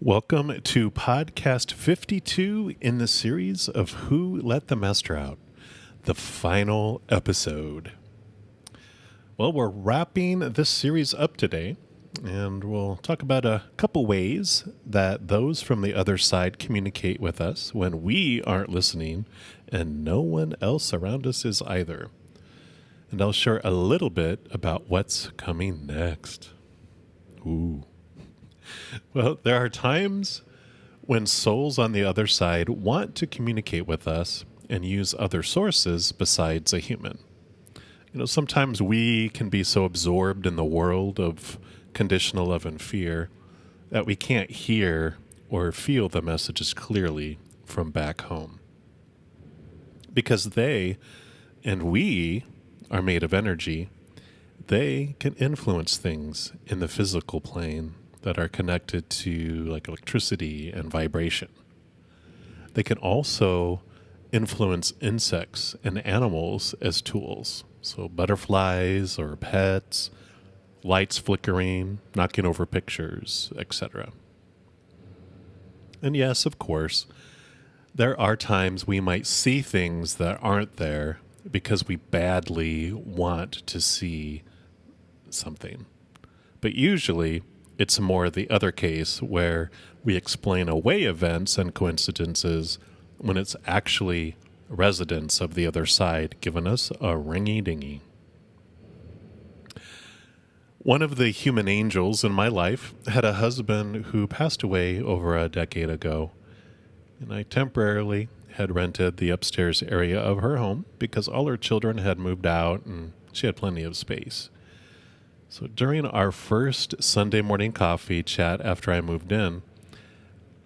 Welcome to podcast 52 in the series of Who Let the Master Out, the final episode. Well, we're wrapping this series up today, and we'll talk about a couple ways that those from the other side communicate with us when we aren't listening and no one else around us is either. And I'll share a little bit about what's coming next. Ooh. Well, there are times when souls on the other side want to communicate with us and use other sources besides a human. Sometimes we can be so absorbed in the world of conditional love and fear that we can't hear or feel the messages clearly from back home. Because they and we are made of energy, they can influence things in the physical plane that are connected to like electricity and vibration. They can also influence insects and animals as tools. So butterflies or pets, lights flickering, knocking over pictures, etc. And yes, of course, there are times we might see things that aren't there because we badly want to see something. But usually, it's more the other case where we explain away events and coincidences when it's actually residents of the other side giving us a ringy dingy. One of the human angels in my life had a husband who passed away over a decade ago, and I temporarily had rented the upstairs area of her home because all her children had moved out and she had plenty of space. So during our first Sunday morning coffee chat after I moved in,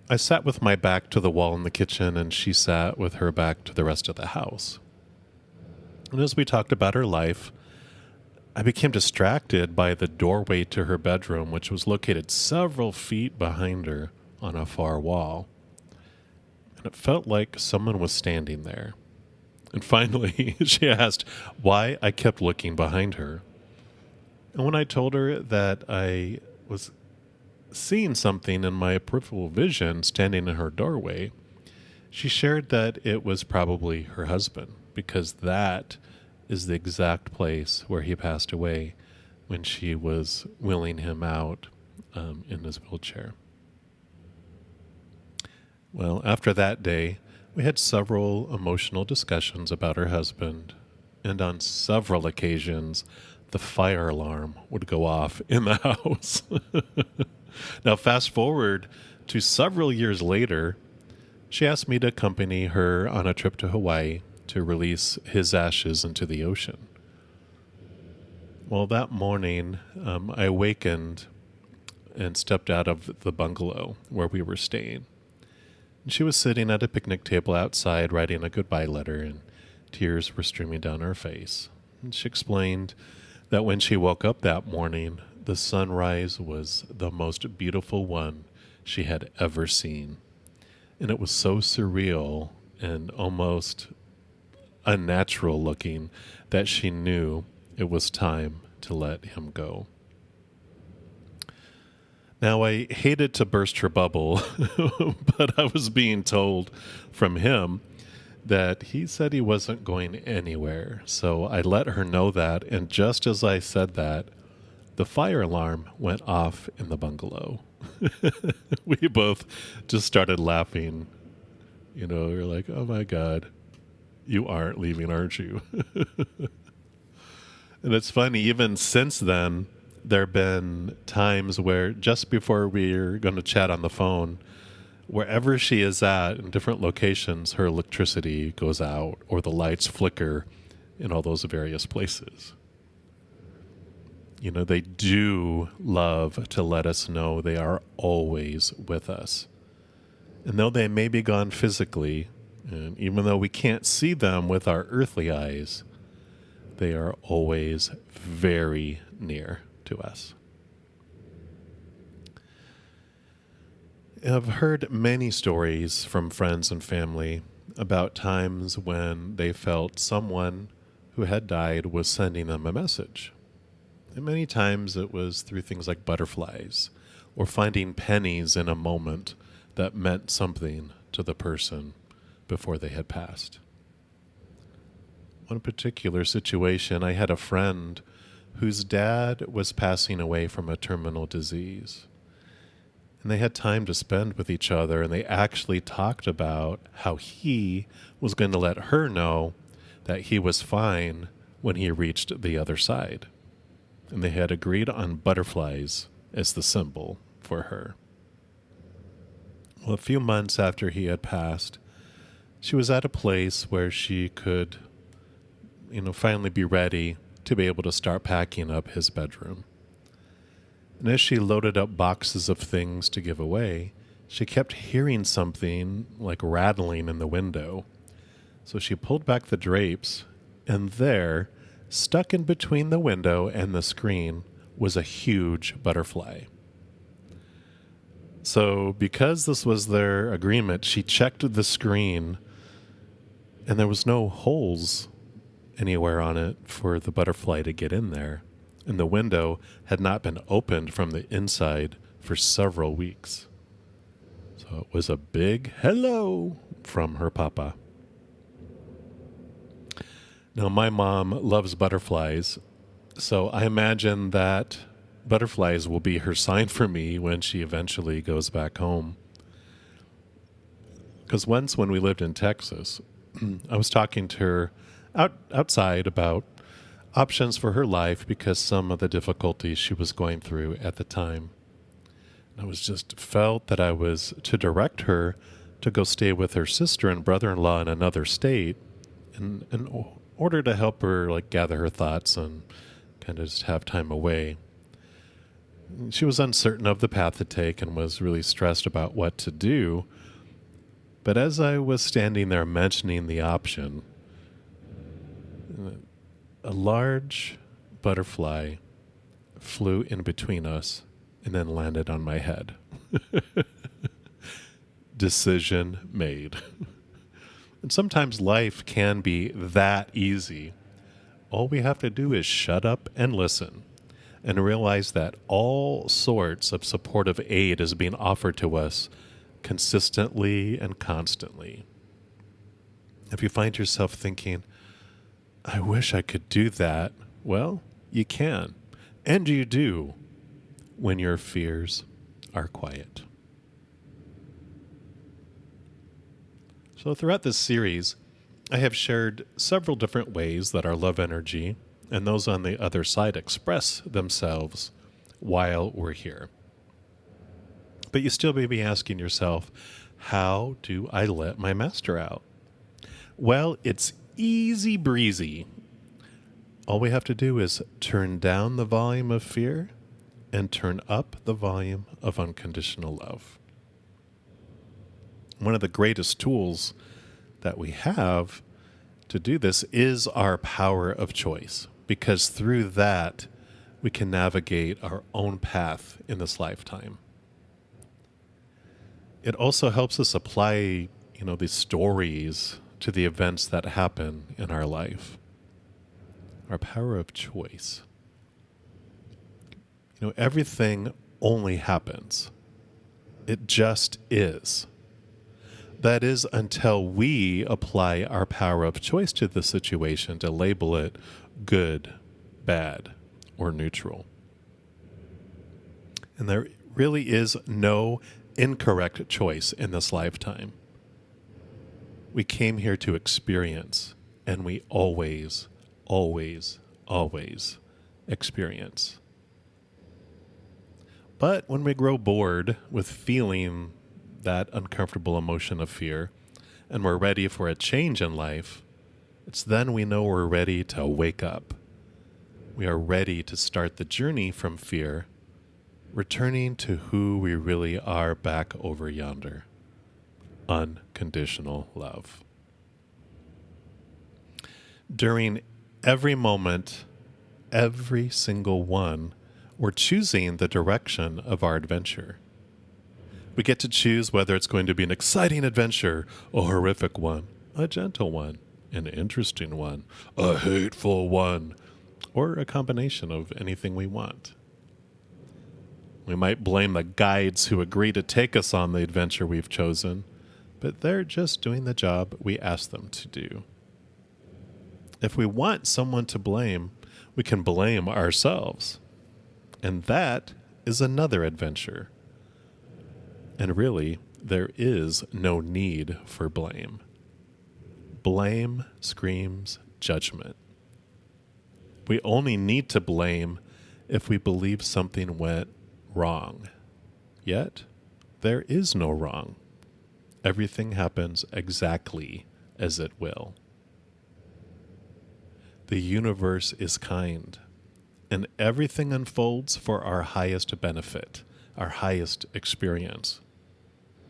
I sat with my back to the wall in the kitchen and she sat with her back to the rest of the house. And as we talked about her life, I became distracted by the doorway to her bedroom, which was located several feet behind her on a far wall. And it felt like someone was standing there. And finally, she asked why I kept looking behind her. And when I told her that I was seeing something in my peripheral vision standing in her doorway, she shared that it was probably her husband, because that is the exact place where he passed away when she was wheeling him out in his wheelchair. Well, after that day, we had several emotional discussions about her husband, and on several occasions, the fire alarm would go off in the house. Now, fast forward to several years later, she asked me to accompany her on a trip to Hawaii to release his ashes into the ocean. Well, that morning, I awakened and stepped out of the bungalow where we were staying. And she was sitting at a picnic table outside writing a goodbye letter, and tears were streaming down her face. And she explained that when she woke up that morning, the sunrise was the most beautiful one she had ever seen. And it was so surreal and almost unnatural looking that she knew it was time to let him go. Now, I hated to burst her bubble, but I was being told from him that he said he wasn't going anywhere. So I let her know that, and just as I said that, the fire alarm went off in the bungalow. We both just started laughing. We were like, oh my God, you aren't leaving, aren't you? And it's funny, even since then, there have been times where just before we're going to chat on the phone, wherever she is at in different locations, her electricity goes out or the lights flicker in all those various places. They do love to let us know they are always with us. And though they may be gone physically, and even though we can't see them with our earthly eyes, they are always very near to us. I've heard many stories from friends and family about times when they felt someone who had died was sending them a message. And many times it was through things like butterflies, or finding pennies in a moment that meant something to the person before they had passed. One particular situation, I had a friend whose dad was passing away from a terminal disease. And they had time to spend with each other, and they actually talked about how he was going to let her know that he was fine when he reached the other side. And they had agreed on butterflies as the symbol for her. Well, a few months after he had passed, she was at a place where she could, finally be ready to be able to start packing up his bedroom. And as she loaded up boxes of things to give away, she kept hearing something like rattling in the window. So she pulled back the drapes, and there, stuck in between the window and the screen, was a huge butterfly. So because this was their agreement, she checked the screen, and there was no holes anywhere on it for the butterfly to get in there. And the window had not been opened from the inside for several weeks. So it was a big hello from her papa. Now, my mom loves butterflies, so I imagine that butterflies will be her sign for me when she eventually goes back home. Because once when we lived in Texas, I was talking to her outside about options for her life because some of the difficulties she was going through at the time. I was just felt that I was to direct her to go stay with her sister and brother-in-law in another state in order to help her gather her thoughts and kind of just have time away. She was uncertain of the path to take and was really stressed about what to do. But as I was standing there mentioning the option, a large butterfly flew in between us and then landed on my head. Decision made. And sometimes life can be that easy. All we have to do is shut up and listen and realize that all sorts of supportive aid is being offered to us consistently and constantly. If you find yourself thinking, I wish I could do that, well, you can. And you do when your fears are quiet. So throughout this series, I have shared several different ways that our love energy and those on the other side express themselves while we're here. But you still may be asking yourself, how do I let my master out? Well, it's easy breezy. All we have to do is turn down the volume of fear and turn up the volume of unconditional love. One of the greatest tools that we have to do this is our power of choice, because through that, we can navigate our own path in this lifetime. It also helps us apply, these stories to the events that happen in our life. Our power of choice. Everything only happens. It just is. That is until we apply our power of choice to the situation to label it good, bad, or neutral. And there really is no incorrect choice in this lifetime. We came here to experience, and we always, always, always experience. But when we grow bored with feeling that uncomfortable emotion of fear, and we're ready for a change in life, it's then we know we're ready to wake up. We are ready to start the journey from fear, returning to who we really are back over yonder. Unconditional love. During every moment, every single one, we're choosing the direction of our adventure. We get to choose whether it's going to be an exciting adventure, a horrific one, a gentle one, an interesting one, a hateful one, or a combination of anything we want. We might blame the guides who agree to take us on the adventure we've chosen, but they're just doing the job we asked them to do. If we want someone to blame, we can blame ourselves. And that is another adventure. And really, there is no need for blame. Blame screams judgment. We only need to blame if we believe something went wrong. Yet, there is no wrong. Everything happens exactly as it will. The universe is kind, and everything unfolds for our highest benefit, our highest experience.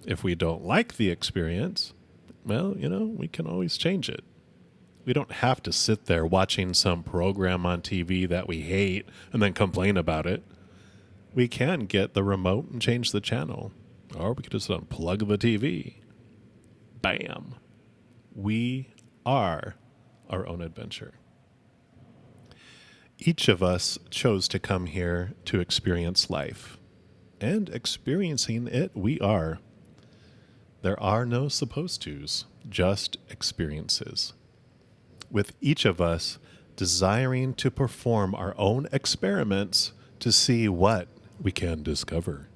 If we don't like the experience, well, we can always change it. We don't have to sit there watching some program on TV that we hate and then complain about it. We can get the remote and change the channel, or we could just unplug the TV. Bam. We are our own adventure. Each of us chose to come here to experience life, and experiencing it we are. There are no supposed tos, just experiences. With each of us desiring to perform our own experiments to see what we can discover.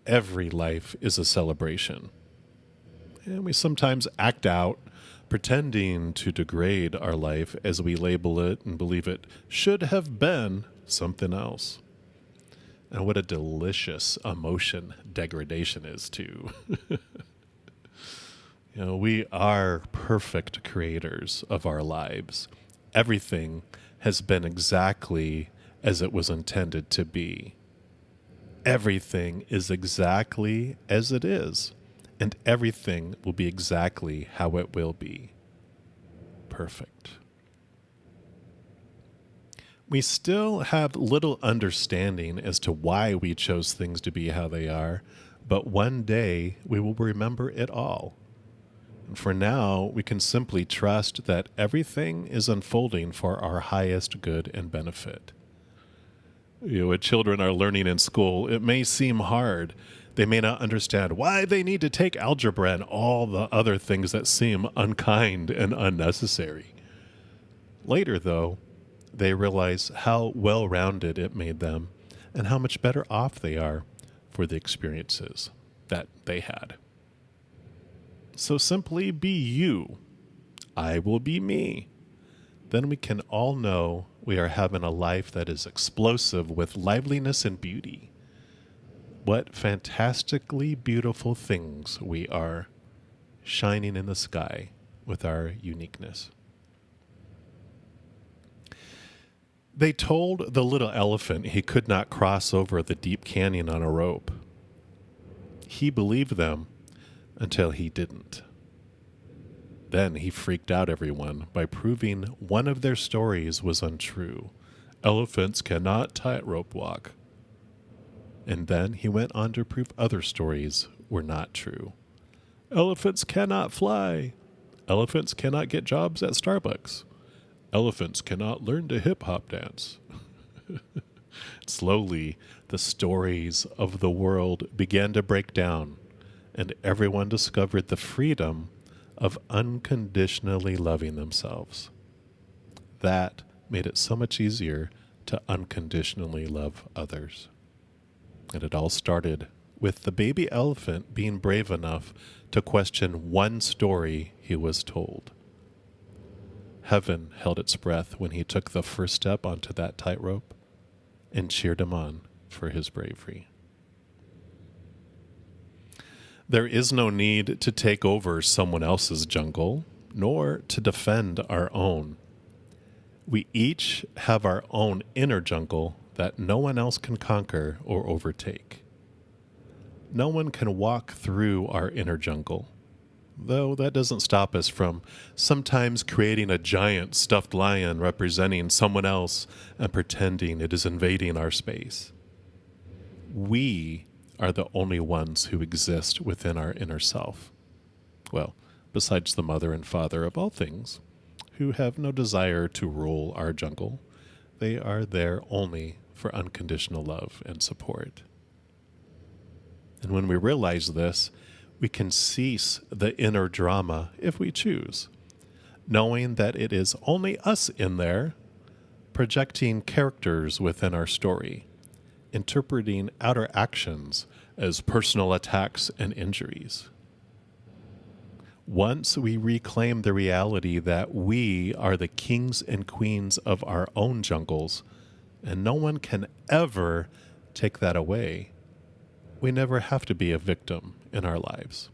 Every life is a celebration, and we sometimes act out pretending to degrade our life as we label it and believe it should have been something else. And what a delicious emotion degradation is, too. We are perfect creators of our lives. Everything has been exactly as it was intended to be. Everything is exactly as it is. And everything will be exactly how it will be. Perfect. We still have little understanding as to why we chose things to be how they are, but one day we will remember it all. And for now, we can simply trust that everything is unfolding for our highest good and benefit. What children are learning in school, it may seem hard. They may not understand why they need to take algebra and all the other things that seem unkind and unnecessary. Later, though, they realize how well-rounded it made them and how much better off they are for the experiences that they had. So simply be you. I will be me. Then we can all know we are having a life that is explosive with liveliness and beauty. What fantastically beautiful things we are, shining in the sky with our uniqueness. They told the little elephant he could not cross over the deep canyon on a rope. He believed them until he didn't. Then he freaked out everyone by proving one of their stories was untrue. Elephants cannot tightrope walk. And then he went on to prove other stories were not true. Elephants cannot fly. Elephants cannot get jobs at Starbucks. Elephants cannot learn to hip-hop dance. Slowly, the stories of the world began to break down, and everyone discovered the freedom of unconditionally loving themselves. That made it so much easier to unconditionally love others. And it all started with the baby elephant being brave enough to question one story he was told. Heaven held its breath when he took the first step onto that tightrope and cheered him on for his bravery. There is no need to take over someone else's jungle, nor to defend our own. We each have our own inner jungle that no one else can conquer or overtake. No one can walk through our inner jungle, though that doesn't stop us from sometimes creating a giant stuffed lion representing someone else and pretending it is invading our space. We are the only ones who exist within our inner self. Well, besides the mother and father of all things, who have no desire to rule our jungle. They are there only for unconditional love and support. And when we realize this, we can cease the inner drama if we choose, knowing that it is only us in there projecting characters within our story, interpreting outer actions as personal attacks and injuries. Once we reclaim the reality that we are the kings and queens of our own jungles, and no one can ever take that away, we never have to be a victim in our lives,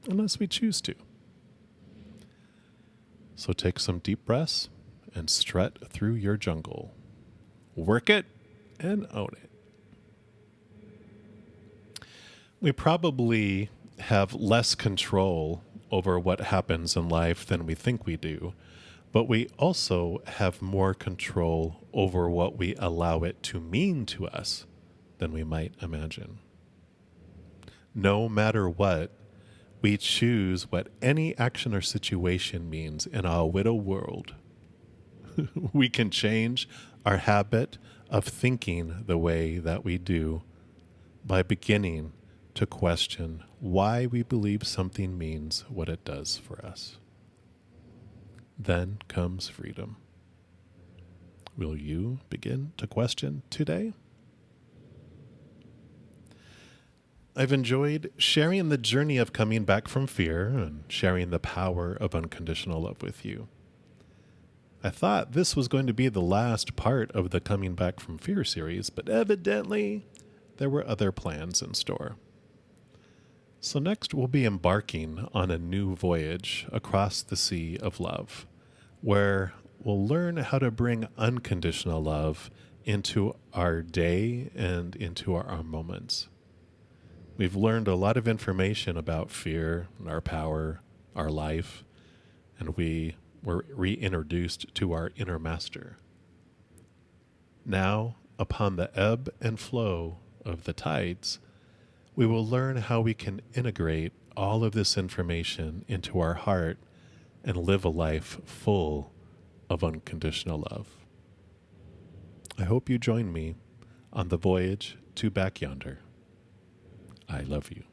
unless we choose to. So take some deep breaths and strut through your jungle. Work it and own it. We probably have less control over what happens in life than we think we do, but we also have more control over what we allow it to mean to us than we might imagine. No matter what, we choose what any action or situation means in our widow world. We can change our habit of thinking the way that we do by beginning to question why we believe something means what it does for us. Then comes freedom. Will you begin to question today? I've enjoyed sharing the journey of coming back from fear and sharing the power of unconditional love with you. I thought this was going to be the last part of the Coming Back from Fear series, but evidently there were other plans in store. So next we'll be embarking on a new voyage across the sea of love, where we'll learn how to bring unconditional love into our day and into our moments. We've learned a lot of information about fear and our power, our life, and we were reintroduced to our inner master. Now, upon the ebb and flow of the tides, we will learn how we can integrate all of this information into our heart and live a life full of unconditional love. I hope you join me on the voyage to back yonder. I love you.